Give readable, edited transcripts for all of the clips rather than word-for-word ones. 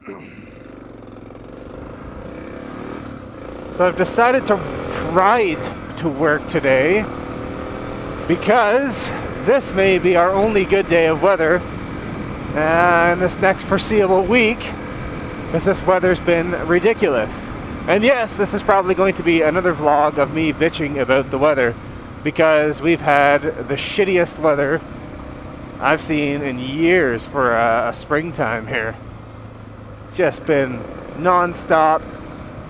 So I've decided to ride to work today because this may be our only good day of weather in this next foreseeable week, because this weather's been ridiculous. And yes, this is probably going to be another vlog of me bitching about the weather, because we've had the shittiest weather I've seen in years for a springtime here. Just been non-stop,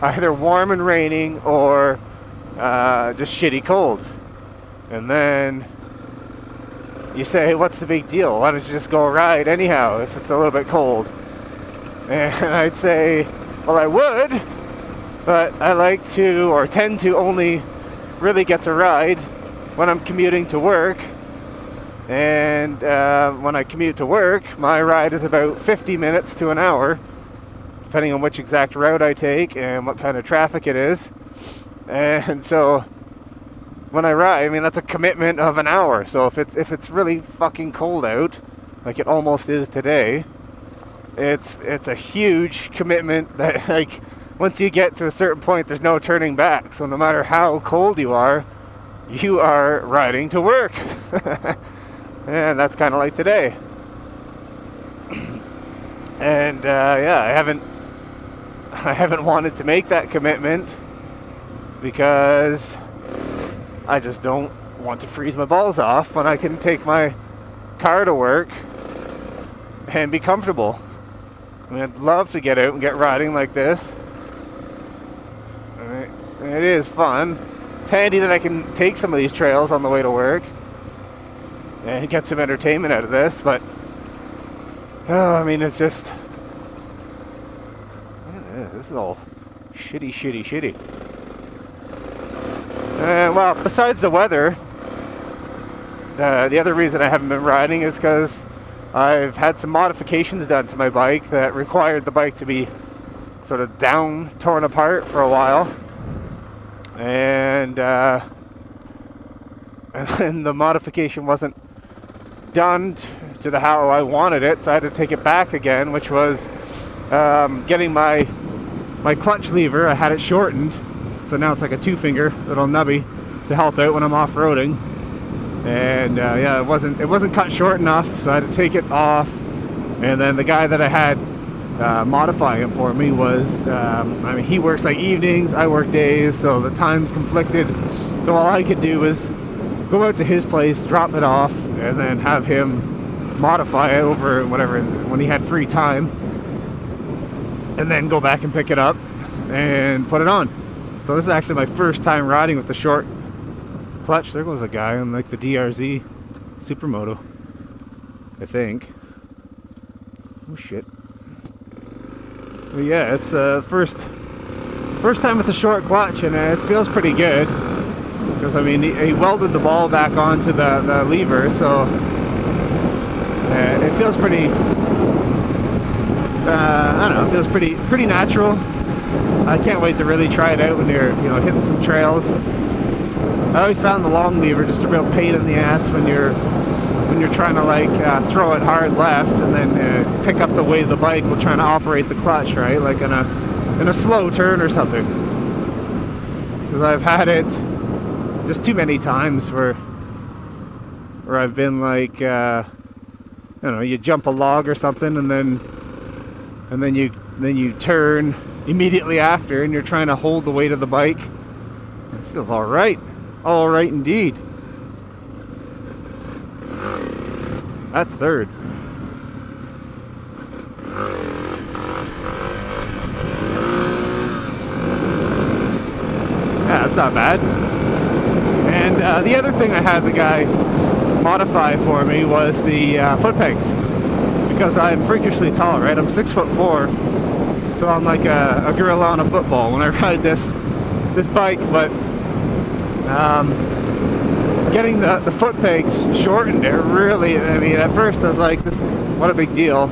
either warm and raining or just shitty cold. And then you say, hey, what's the big deal? Why don't you just go ride anyhow if it's a little bit cold? And I'd say, well, I would, but I like to, or tend to, only really get to ride when I'm commuting to work. And when I commute to work, my ride is about 50 minutes to an hour, depending on which exact route I take and what kind of traffic it is. And so when I ride, I mean, that's a commitment of an hour. So if it's really fucking cold out, like it almost is today, it's a huge commitment that, like, once you get to a certain point, there's no turning back. So no matter how cold you are riding to work. And that's kind of like today. And yeah, I haven't wanted to make that commitment because I just don't want to freeze my balls off when I can take my car to work and be comfortable. I mean, I'd love to get out and get riding like this. It is fun. It's handy that I can take some of these trails on the way to work and get some entertainment out of this, but I mean, it's just, this is all shitty. Well, besides the weather, the other reason I haven't been riding is because I've had some modifications done to my bike that required the bike to be sort of torn apart for a while. And then the modification wasn't done to how I wanted it, so I had to take it back again, which was getting my clutch lever. I had it shortened, so now it's like a 2-finger little nubby to help out when I'm off-roading. And yeah, it wasn't cut short enough, so I had to take it off. And then the guy that I had modifying it for me was, I mean, he works like evenings, I work days, so the times conflicted. So all I could do was go out to his place, drop it off, and then have him modify it over whatever when he had free time, and then go back and pick it up and put it on. So this is actually my first time riding with the short clutch. There goes a guy on like the DRZ Supermoto, I think. Oh shit. But yeah, it's first time with a short clutch, and it feels pretty good. Because, I mean, he welded the ball back onto the lever, so it feels pretty, I don't know, it feels pretty natural. I can't wait to really try it out when you're, hitting some trails. I always found the long lever just a real pain in the ass when you're trying to, like, throw it hard left and then pick up the weight of the bike while trying to operate the clutch, right? Like in a slow turn or something. Because I've had it just too many times where I've been like, you jump a log or something, and then you turn immediately after, and you're trying to hold the weight of the bike. This feels all right indeed. That's third. Yeah, that's not bad. And the other thing I had the guy modify for me was the foot pegs, because I'm freakishly tall, right? I'm 6'4", so I'm like a gorilla on a football when I ride this bike. But getting the foot pegs shortened, it really, I mean, at first I was like, what a big deal.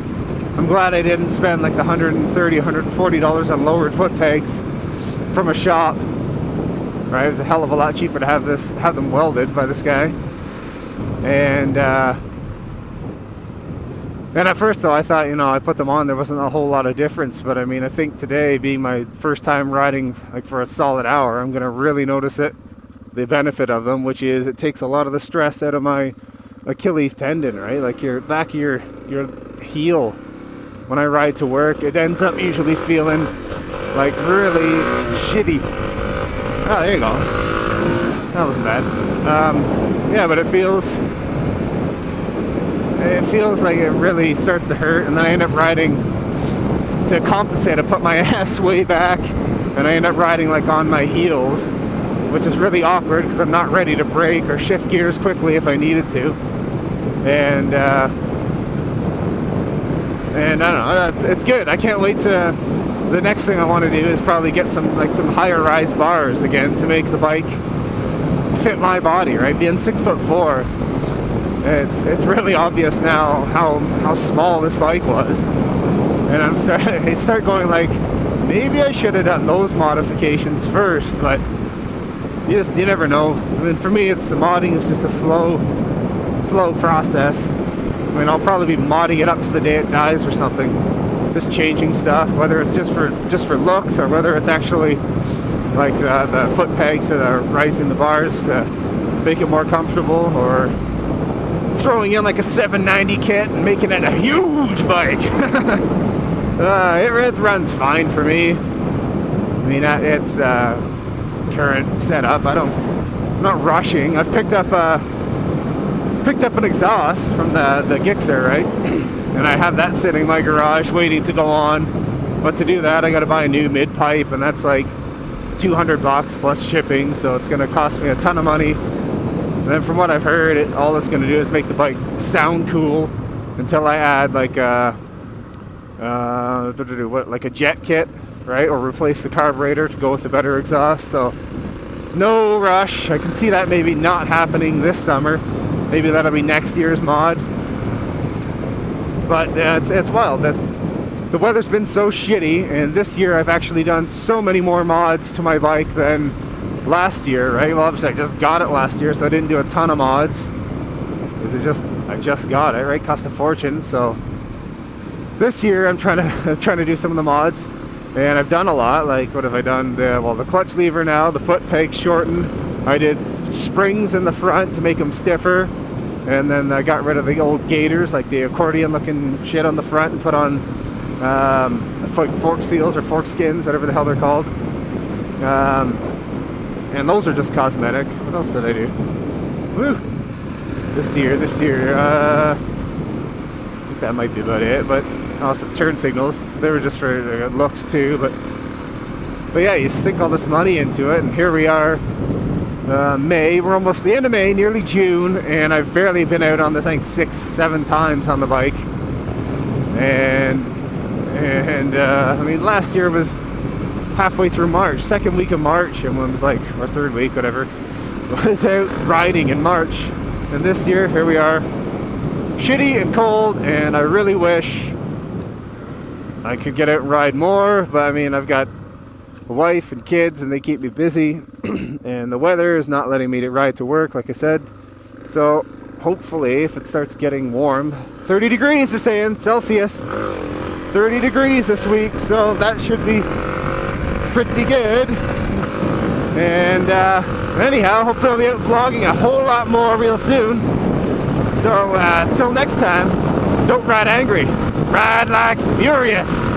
I'm glad I didn't spend like the $130, $140 on lowered foot pegs from a shop. Right, it was a hell of a lot cheaper to have them welded by this guy. And And at first though, I thought, I put them on, there wasn't a whole lot of difference, but I mean, I think today being my first time riding like for a solid hour, I'm gonna really notice it, the benefit of them, which is it takes a lot of the stress out of my Achilles tendon, right? Like your back of your heel. When I ride to work, it ends up usually feeling like really shitty. Oh, there you go. That wasn't bad. Yeah, but it feels like it really starts to hurt, and then I end up riding to compensate. I put my ass way back, and I end up riding like on my heels, which is really awkward because I'm not ready to brake or shift gears quickly if I needed to. And I don't know, it's good. I can't wait to. The next thing I want to do is probably get some higher rise bars again to make the bike fit my body, right? Being 6'4", it's really obvious now how small this bike was, and I start going like, maybe I should have done those modifications first, but you never know. I mean, for me, the modding is just a slow process. I mean, I'll probably be modding it up to the day it dies or something, just changing stuff, whether it's just for looks or whether it's actually like the foot pegs that are rising the bars to make it more comfortable, or throwing in like a 790 kit and making it a huge bike. It runs fine for me. I mean, it's current setup. I'm not rushing. I've picked up an exhaust from the Gixxer, right? And I have that sitting in my garage waiting to go on. But to do that, I got to buy a new mid pipe, and that's like $200 plus shipping, so it's going to cost me a ton of money. And then from what I've heard, all it's going to do is make the bike sound cool until I add like a jet kit, right? Or replace the carburetor to go with the better exhaust. So no rush. I can see that maybe not happening this summer. Maybe that'll be next year's mod. But it's wild that the weather's been so shitty, and this year I've actually done so many more mods to my bike than last year, right? Well, obviously I just got it last year, so I didn't do a ton of mods, because I just got it, right? Cost a fortune. So this year I'm trying to do some of the mods, and I've done a lot. Like, what have I done? The clutch lever now, the foot peg shortened. I did springs in the front to make them stiffer, and then I got rid of the old gators, like the accordion looking shit on the front, and put on fork seals or fork skins, whatever the hell they're called. And those are just cosmetic. What else did I do? Woo! This year, I think that might be about it. But also turn signals. They were just for looks too. But yeah, you sink all this money into it, and here we are. May. We're almost the end of May, nearly June, and I've barely been out on this thing 6-7 times on the bike. And I mean, last year was halfway through March, second week of March, and one was like, or third week, whatever, was out riding in March. And this year, here we are, shitty and cold, and I really wish I could get out and ride more, but I mean, I've got a wife and kids, and they keep me busy, and the weather is not letting me ride to work, like I said. So hopefully, if it starts getting warm, 30 degrees they're saying, Celsius, 30 degrees this week, so that should be pretty good. And anyhow, hopefully I'll be out vlogging a whole lot more real soon. So until next time, don't ride angry, ride like furious.